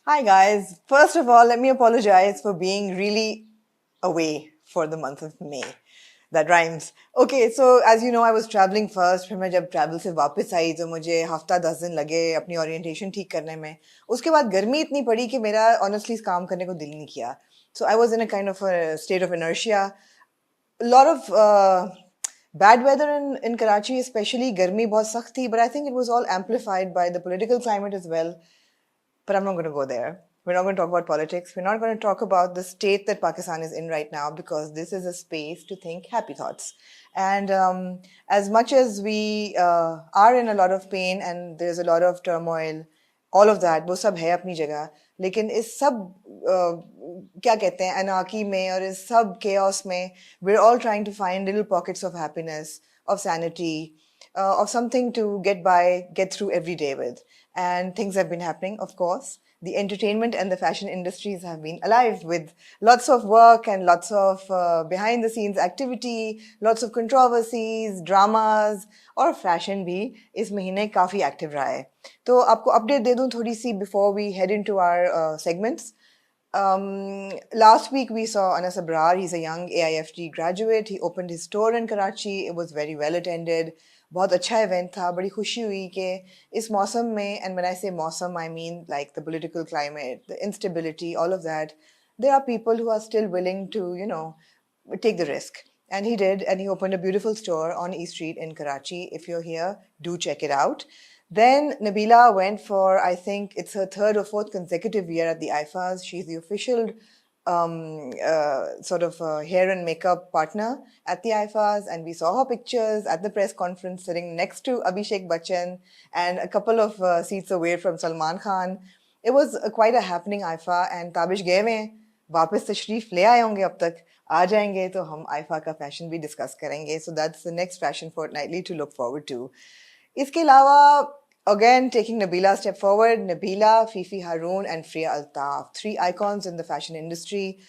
Hi, guys. First of all, let me apologize for being really away for the month of May. That rhymes. Okay, so as you know, I was traveling first. फिर मैं जब travel से वापस आई तो मुझे हफ्ता 10 दिन लगे अपनी orientation ठीक करने में. उसके बाद गर्मी इतनी पड़ी कि मेरा honestly काम करने को दिल नहीं किया. So I was in a kind of a state of inertia. A lot of bad weather in Karachi, especially गर्मी बहुत सख्त थी, but I think it was all amplified by the political climate as well. But I'm not going to go there. We're not going to talk about politics. We're not going to talk about the state that Pakistan is in right now because this is a space to think happy thoughts. And as much as we are in a lot of pain and there's a lot of turmoil, all of that, वो सब है अपनी जगह. लेकिन इस सब क्या कहते हैं anarchy में और इस सब chaos में we're all trying to find little pockets of happiness, of sanity, of something to get by, get through every day with. And things have been happening, of course. The entertainment and the fashion industries have been alive with lots of work and lots of behind the scenes activity, lots of controversies, dramas, और fashion भी इस महीने काफी active रहा है. तो आपको update दे दूं थोड़ी सी before we head into our segments. Last week we saw Anas Abrar. He's a young AIFT graduate. He opened his store in Karachi. It was very well attended. बहुत अच्छा event था. बड़ी खुशी हुई कि इस मौसम में, and when I say मौसम, I mean like the political climate, the instability, all of that. There are people who are still willing to, take the risk. And he did, and he opened a beautiful store on East Street in Karachi. If you're here, do check it out. Then Nabila went for, I think it's her third or fourth consecutive year at the IFAs. She's the official sort of hair and makeup partner at the IFAs, and we saw her pictures at the press conference sitting next to Abhishek Bachchan and a couple of seats away from Salman Khan. It was quite a happening IFA, and Tabish गए हुए वापस तशरीफ ले आए होंगे अब तक आ जाएंगे तो हम आइफा का फैशन भी डिस्कस करेंगे so that's the next fashion fortnightly to look forward to. इसके अलावा again taking Nabila a step forward, Nabila, Fifi Haroon and Freya Altaf, three icons in the fashion industry.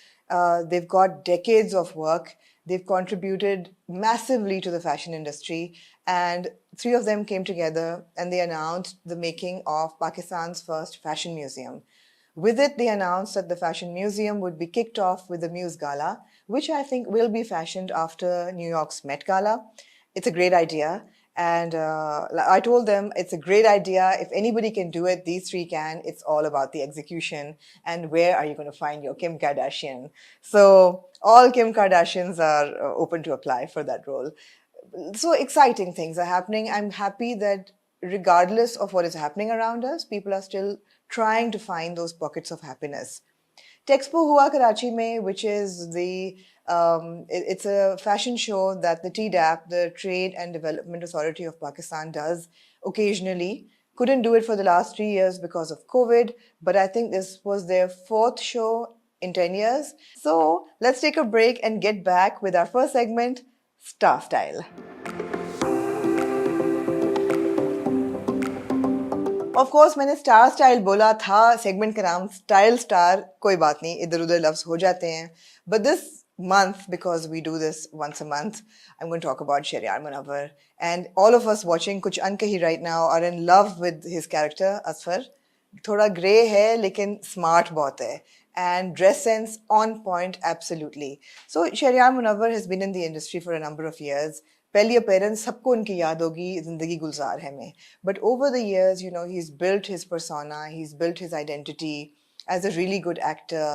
They've got decades of work. They've contributed massively to the fashion industry, and three of them came together and they announced the making of Pakistan's first fashion museum. With it, they announced that the Fashion Museum would be kicked off with the Muse Gala, which I think will be fashioned after New York's Met Gala. It's a great idea. And I told them it's a great idea. If anybody can do it, these three can. It's all about the execution. And where are you going to find your Kim Kardashian? So all Kim Kardashians are open to apply for that role. So exciting things are happening. I'm happy that regardless of what is happening around us, people are still trying to find those pockets of happiness. Texpo Hua Karachi mein, which is it's a fashion show that the TDAP, the Trade and Development Authority of Pakistan, does occasionally. Couldn't do it for the last 3 years because of COVID, but I think this was their fourth show in 10 years. So let's take a break and get back with our first segment, Star Style. Of course मैंने star style बोला था segment का नाम style star कोई बात नहीं इधर उधर लफ्ज हो जाते हैं but this month because we do this once a month I'm going to talk about Shahryar Munawwar and all of us watching Kuch Ankahi right now are in love with his character Asfar थोड़ा grey है लेकिन smart बहुत है and dress sense on point absolutely so Shahryar Munawwar has been in the industry for a number of years पहली appearance सबको उनकी याद होगी जिंदगी गुलजार है में but over the years he's built his persona he's built his identity as a really good actor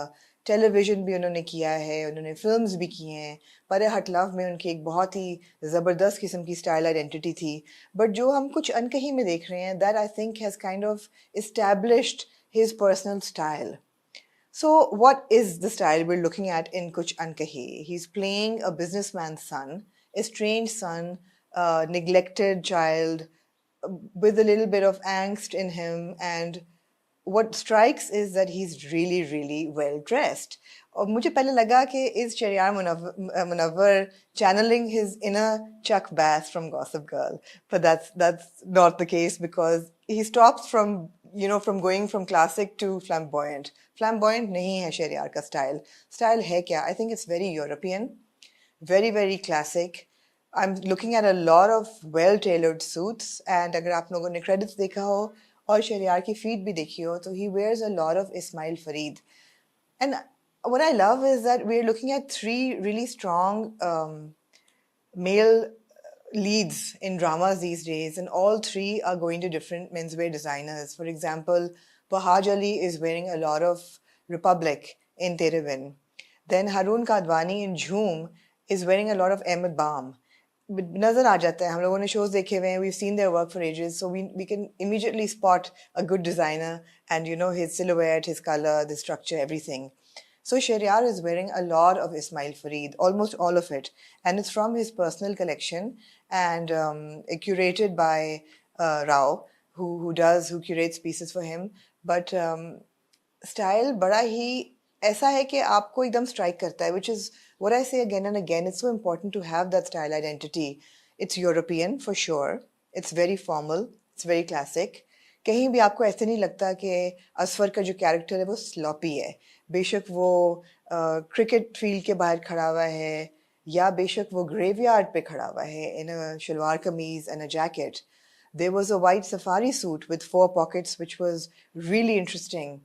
television भी उन्होंने किया है उन्होंने फिल्म्स भी किए हैं पर हट लव में उनकी एक बहुत ही ज़बरदस्त किस्म की स्टाइल आइडेंटिटी थी बट जो हम कुछ अनकही में देख रहे हैं that I think has kind of established his personal style So, what is the style we're looking at in Kuch Ankahi? He's playing a businessman's son, estranged son, neglected child, with a little bit of angst in him. And what strikes is that he's really, really well dressed. और मुझे पहले लगा कि is Shahryar Munawwar channeling his inner Chuck Bass from Gossip Girl, but that's not the case because he stops from going from classic to flamboyant. Flamboyant नहीं है Shahryar का style. Style है क्या? I think it's very European, very very classic. I'm looking at a lot of well-tailored suits, and अगर आप लोगों ने credits देखा हो और शरियार की feed भी देखी हो तो he wears a lot of Ismail Fareed. And what I love is that we're looking at three really strong male leads in dramas these days, and all three are going to different menswear designers. For example, Bahaj Ali is wearing a lot of Republic in Tere Bin. Then Harun Kadwani in Jhoom is wearing a lot of Ahmed Baum. नजर आ जाता है हम लोगों ने shows देखे हुए हैं, we've seen their work for ages, so we can immediately spot a good designer and you know his silhouette, his color, the structure, everything. So Shahryar is wearing a lot of Ismail Fareed, almost all of it, and it's from his personal collection and curated by Rao, who curates pieces for him. But style बड़ा ही ऐसा है कि आपको एकदम strike करता है, which is what I say again and again. It's so important to have that style identity. It's European for sure. It's very formal. It's very classic. कहीं भी आपको ऐसे नहीं लगता कि असफर का जो कैरेक्टर है वो स्लॉपी है, बेशक वो क्रिकेट फील्ड के बाहर खड़ा हुआ है या बेशक वो ग्रेवयार्ड पे खड़ा हुआ है इन अ शलवार कमीज and a jacket. There was a white safari suit with 4 pockets, which was really interesting.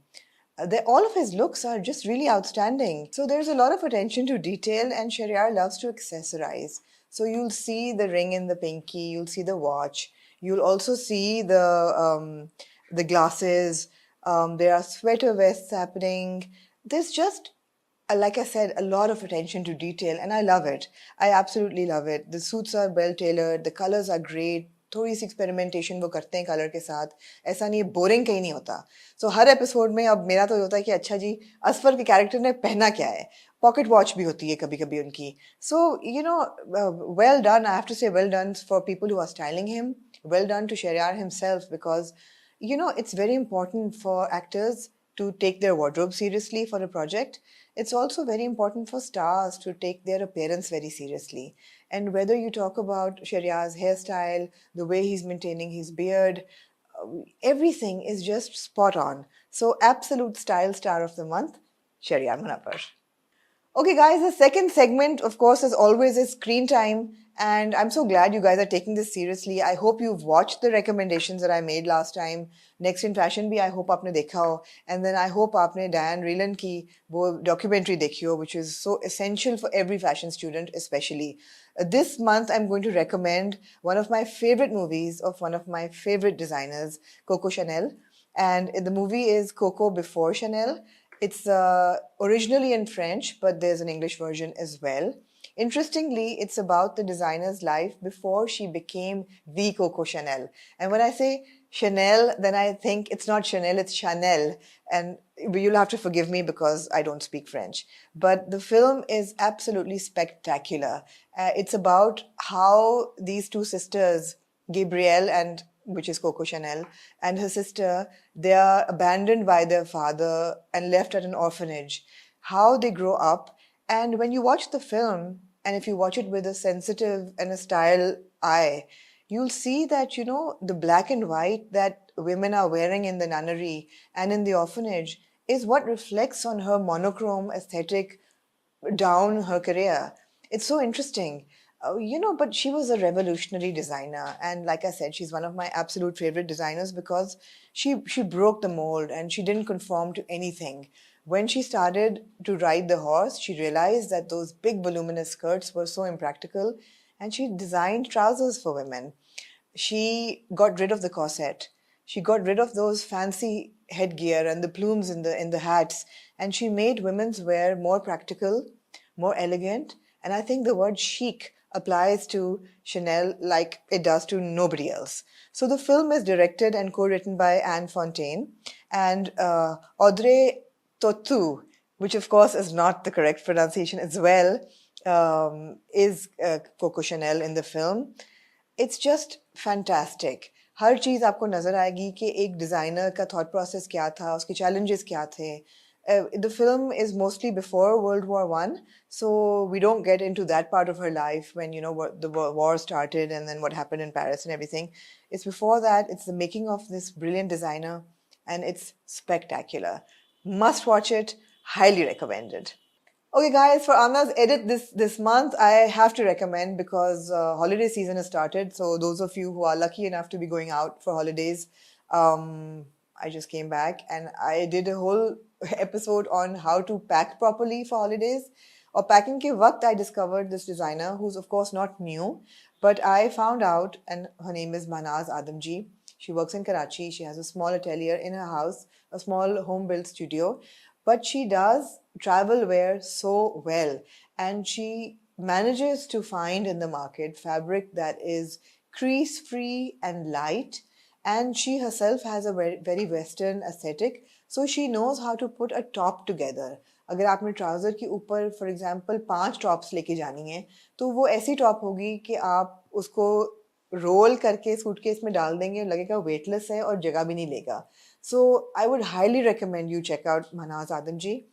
All of his looks are just really outstanding. So there's a lot of attention to detail, and Shahryar loves to accessorize. So you'll see the ring in the pinky, you'll see the watch, you'll also see the glasses. There are sweater vests happening. There's just like I said, a lot of attention to detail, and I love it. I absolutely love it. The suits are well tailored, the colors are great. थोड़ी सी experimentation वो करते हैं colour के साथ, ऐसा नहीं है boring कहीं नहीं होता. सो हर एपिसोड में अब मेरा तो होता है कि अच्छा जी असफर के कैरेक्टर ने पहना क्या है. पॉकेट वॉच भी होती है कभी कभी उनकी. So you know well done, I have to say well done for people who are styling him, well done to Shahryar himself, because you know it's very important for actors to take their wardrobe seriously for a project. It's also very important for stars to take their appearance very seriously. And whether you talk about Shahryar's hairstyle, the way he's maintaining his beard, everything is just spot on. So absolute style star of the month, Shahriyar Manapar. Okay, guys, the second segment, of course, as always, is screen time. And I'm so glad you guys are taking this seriously. I hope you've watched the recommendations that I made last time. Next in Fashion bhi, I hope aapne dekha ho. And then I hope aapne Diane Raylan ki wo documentary dekhi ho, which is so essential for every fashion student, especially. This month, I'm going to recommend one of my favorite movies of one of my favorite designers, Coco Chanel. And the movie is Coco Before Chanel. It's originally in French, but there's an English version as well. Interestingly, it's about the designer's life before she became the Coco Chanel. And when I say Chanel, then I think it's not Chanel, it's Chanel. And you'll have to forgive me because I don't speak French. But the film is absolutely spectacular. It's about how these two sisters, Gabrielle and which is Coco Chanel, and her sister, they are abandoned by their father and left at an orphanage. How they grow up. And when you watch the film, and if you watch it with a sensitive and a style eye, you'll see that, you know, the black and white that women are wearing in the nunnery and in the orphanage is what reflects on her monochrome aesthetic down her career. It's so interesting. You know, but she was a revolutionary designer. And like I said, she's one of my absolute favorite designers because she broke the mold and she didn't conform to anything. When she started to ride the horse, she realized that those big voluminous skirts were so impractical and she designed trousers for women. She got rid of the corset. She got rid of those fancy headgear and the plumes in the hats, and she made women's wear more practical, more elegant, and I think the word chic applies to Chanel like it does to nobody else. So the film is directed and co-written by Anne Fontaine and Audrey Tautou, which of course is not the correct pronunciation as well, is Coco Chanel in the film. It's just fantastic. हर चीज़ आपको नज़र आएगी कि एक designer का thought process क्या था, उसके challenges क्या थे. The film is mostly before World War I, so we don't get into that part of her life when, you know, what the war started and then what happened in Paris and everything. It's before that. It's the making of this brilliant designer, and it's spectacular. Must watch it. Highly recommended. Okay, guys, for Amna's edit this month, I have to recommend because holiday season has started. So those of you who are lucky enough to be going out for holidays, I just came back and I did a whole episode on how to pack properly for holidays. Or packing ke waqt I discovered this designer who's of course not new, but I found out, and her name is Manaz Adamji. She works in Karachi. She has a small atelier in her house, a small home built studio, but she does travel wear so well, and she manages to find in the market fabric that is crease free and light, and she herself has a very western aesthetic, so she knows how to put a top together. अगर आपने trouser के ऊपर for example 5 tops लेके जानी है तो वो ऐसी टॉप होगी कि आप उसको रोल करके सूटकेस में डाल देंगे, लगेगा वेटलेस है और जगह भी नहीं लेगा. So I would highly recommend you check out Manaz Adamji.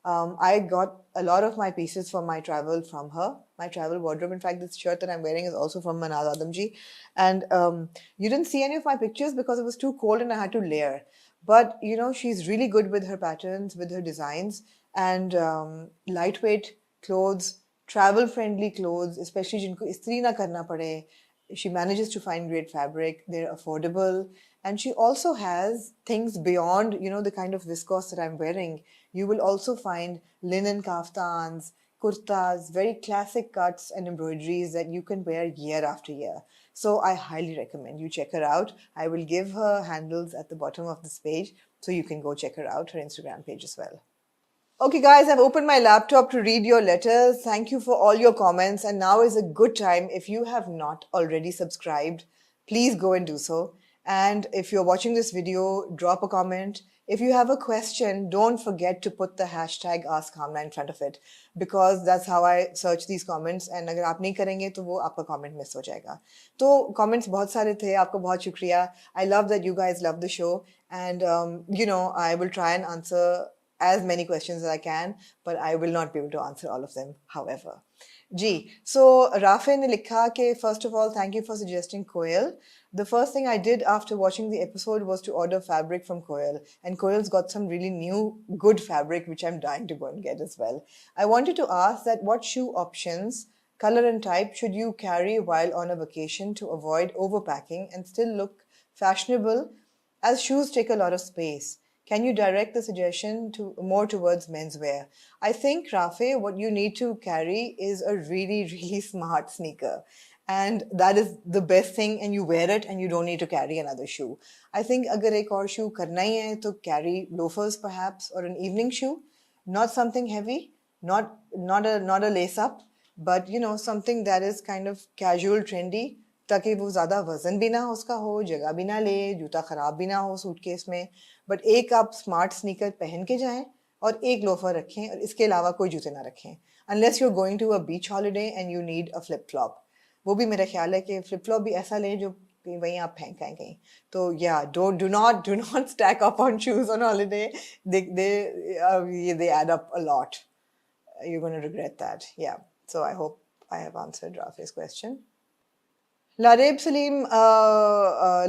I got a lot of my pieces for my travel from her, my travel wardrobe. In fact, this shirt that I'm wearing is also from Manaz Adamji. And you didn't see any of my pictures because it was too cold and I had to layer. But, you know, she's really good with her patterns, with her designs, and lightweight clothes, travel-friendly clothes, especially जिनको इस्त्री ना करना पड़े. She manages to find great fabric. They're affordable. And she also has things beyond, you know, the kind of viscose that I'm wearing. You will also find linen kaftans, kurtas, very classic cuts and embroideries that you can wear year after year. So I highly recommend you check her out. I will give her handles at the bottom of this page so you can go check her out, her Instagram page as well. Okay, guys, I've opened my laptop to read your letters. Thank you for all your comments. And now is a good time. If you have not already subscribed, please go and do so. And if you're watching this video, drop a comment. If you have a question, don't forget to put the hashtag AskHamna in front of it, because that's how I search these comments. And अगर आप नहीं करेंगे तो वो आपका comment miss हो जाएगा. तो comments बहुत सारे थे, आपको बहुत शुक्रिया. I love that you guys love the show. And, you know, I will try and answer as many questions as I can, but I will not be able to answer all of them, however. G. So, Rafe ne likha ke, first of all, thank you for suggesting Koel. The first thing I did after watching the episode was to order fabric from Koel. And Koel's got some really new, good fabric, which I'm dying to go and get as well. I wanted to ask that what shoe options, color and type should you carry while on a vacation to avoid overpacking and still look fashionable, as shoes take a lot of space? Can you direct the suggestion to more towards menswear? I think, Rafe, what you need to carry is a really, really smart sneaker. And that is the best thing, and you wear it and you don't need to carry another shoe. I think agar ek aur shoe karna hi hai, to carry loafers perhaps, or an evening shoe. Not something heavy, not a lace up, but you know, something that is kind of casual, trendy, ताकि वो ज़्यादा वजन भी ना उसका हो, जगह भी ना ले, जूता ख़राब भी ना हो सूटकेस में. बट एक आप स्मार्ट स्नीकर पहन के जाएं और एक लोफर रखें और इसके अलावा कोई जूते ना रखें, unless you are going to a beach holiday and you need a flip flop. वो भी मेरा ख्याल है कि फ्लिप फ्लॉप भी ऐसा लें जो वहीं आप फेंक आए कहीं. तो या do not stack up on shoes on holiday. They add up a lot. You're going to regret that. Yeah. So I hope I have answered Rafe's question. Lareb Salim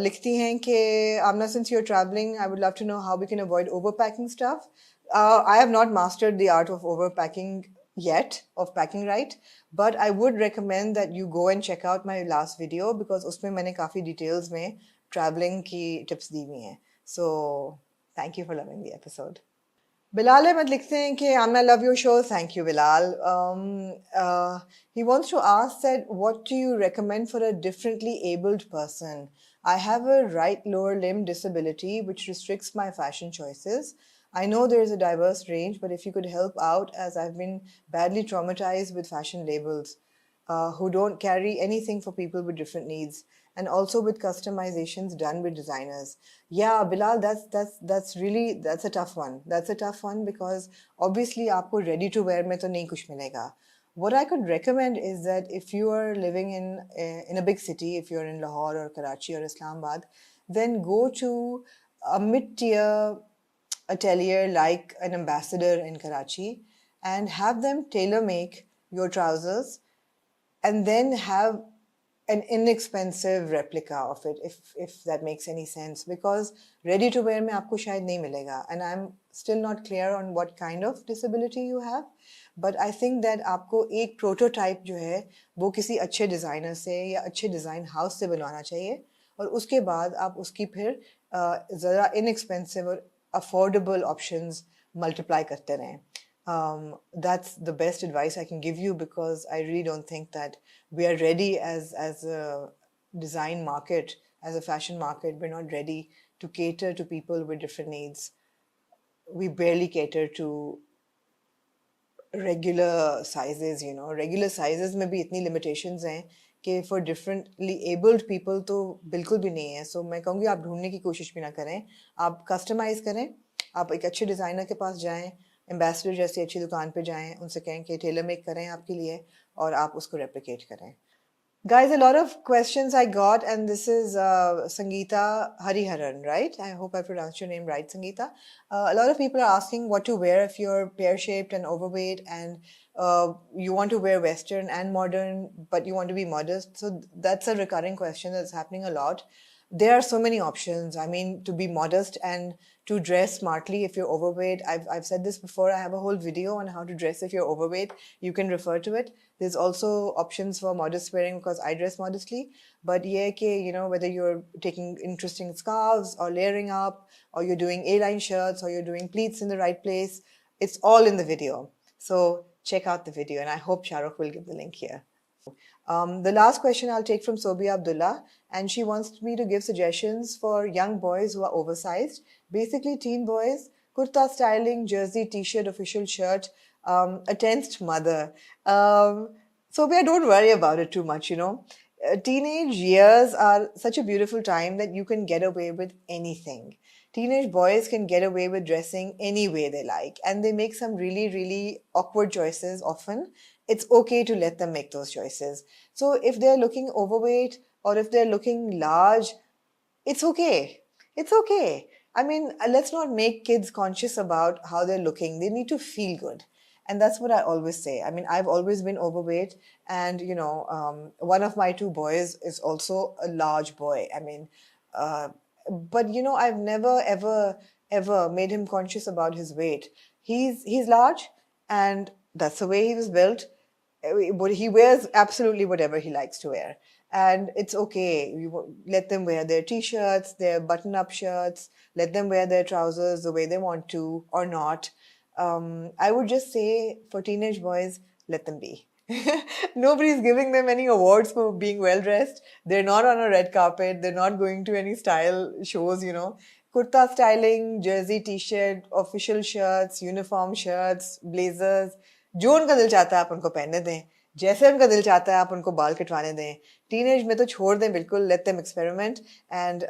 लिखती हैं कि Amna, since you're traveling, I would love to know how we can avoid overpacking stuff. I have not mastered the art of overpacking yet, of packing right, but I would recommend that you go and check out my last video, because उसमें मैंने काफ़ी details में traveling की tips दी हुई हैं. So thank you for loving the episode. Bilal Ahmed लिखते हैं कि Amna, love your show. Thank you, Bilal. He wants to ask that what do you recommend for a differently abled person? I have a right lower limb disability which restricts my fashion choices. I know there is a diverse range, but if you could help out, as I've been badly traumatized with fashion labels who don't carry anything for people with different needs, and also with customizations done with designers. Yeah, Bilal, that's a tough one. That's a tough one because obviously आपको ready to wear में तो नहीं कुछ मिलेगा. What I could recommend is that if you are living in a big city, if you're in Lahore or Karachi or Islamabad, then go to a mid-tier atelier like an Ambassador in Karachi and have them tailor-make your trousers and then have an inexpensive replica of it, if that makes any sense, because ready to wear में आपको शायद नहीं मिलेगा, and I'm still not clear on what kind of disability you have, but I think that आपको एक prototype जो है वो किसी अच्छे designer से या अच्छे design house से बनवाना चाहिए, और उसके बाद आप उसकी फिर ज़रा inexpensive और affordable options multiply करते रहें. That's the best advice I can give you, because I really don't think that we are ready as a design market, as a fashion market. We're not ready to cater to people with different needs. We barely cater to regular sizes, regular sizes में भी इतनी limitations हैं कि for differently abled people तो बिल्कुल भी नहीं है. So मैं कहूँगी आप ढूंढने की कोशिश भी ना करें, आप customize करें, आप एक अच्छे डिज़ाइनर के पास जाएं, एम्बेसडर जैसी अच्छी दुकान पे जाएं, उनसे कहें कि टेलर मेक करें आपके लिए और आप उसको replicate करें. Guys, a lot of questions I got, and this is Sangeeta Hariharan, right? I hope I pronounced your name right, Sangeeta. A lot of people are asking what to wear if you're pear-shaped and overweight, and you want to wear Western and modern, but you want to be modest. So that's a recurring question that's happening a lot. There are so many options. I mean, to be modest and to dress smartly if you're overweight. I've said this before. I have a whole video on how to dress if you're overweight. You can refer to it. There's also options for modest wearing because I dress modestly. But yeah, whether you're taking interesting scarves or layering up, or you're doing A-line shirts, or you're doing pleats in the right place, it's all in the video. So check out the video, and I hope Shahrukh will give the link here. The last question I'll take from Sobia Abdullah, and she wants me to give suggestions for young boys who are oversized, basically teen boys, kurta styling, jersey, t-shirt, official shirt, a tensed mother. Sobia, don't worry about it too much, Teenage years are such a beautiful time that you can get away with anything. Teenage boys can get away with dressing any way they like, and they make some really, really awkward choices often. It's okay to let them make those choices. So if they're looking overweight or if they're looking large, it's okay. It's okay. I mean, let's not make kids conscious about how they're looking. They need to feel good. And that's what I always say. I mean, I've always been overweight, and one of my two boys is also a large boy. I mean, but I've never ever made him conscious about his weight. He's large, and that's the way he was built. But he wears absolutely whatever he likes to wear, and it's okay. Let them wear their t-shirts, their button-up shirts. Let them wear their trousers the way they want to or not. I would just say for teenage boys, let them be. Nobody's giving them any awards for being well dressed. They're not on a red carpet. They're not going to any style shows, Kurta styling, jersey, t-shirt, official shirts, uniform shirts, blazers. जो उनका दिल चाहता है आप उनको पहनने दें, जैसे उनका दिल चाहता है आप उनको बाल कटवाने दें. टीनेज में तो छोड़ दें बिल्कुल. Let them experiment, and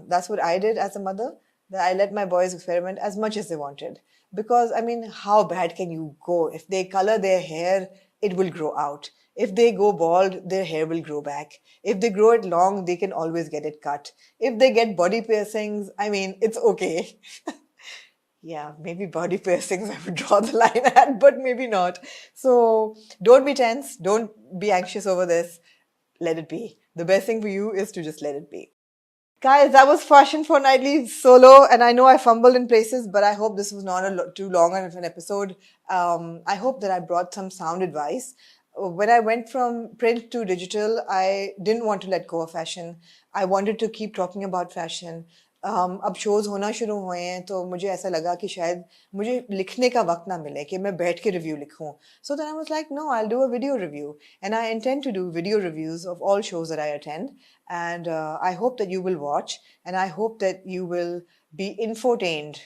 that's what I did as a mother. That I let my boys experiment as much as they wanted. Because, I mean, how bad can you go? If they color their hair, it will grow out. If they go bald, their hair will grow back. If they grow it long, they can always get it cut. If they get body piercings, I mean, it's okay. Yeah, maybe body piercings I would draw the line at, but maybe not. So don't be tense. Don't be anxious over this. Let it be. The best thing for you is to just let it be. Guys, that was Fashion Fortnightly solo, and I know I fumbled in places, but I hope this was not too long of an episode. I hope that I brought some sound advice. When I went from print to digital, I didn't want to let go of fashion. I wanted to keep talking about fashion. अब shows होना शुरू हुए हैं तो मुझे ऐसा लगा कि शायद मुझे लिखने का वक्त ना मिले कि मैं बैठ के रिव्यू लिखूं. So then I was like, no, I'll do a video review. And I intend to do video reviews of all shows that I attend. And I hope that you will watch. And I hope that you will be infotained.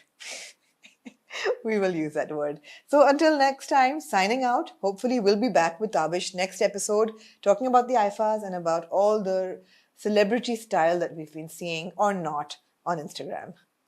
We will use that word. So until next time, signing out. Hopefully we'll be back with Tabish next episode, talking about the IFAs and about all the celebrity style that we've been seeing or not on Instagram.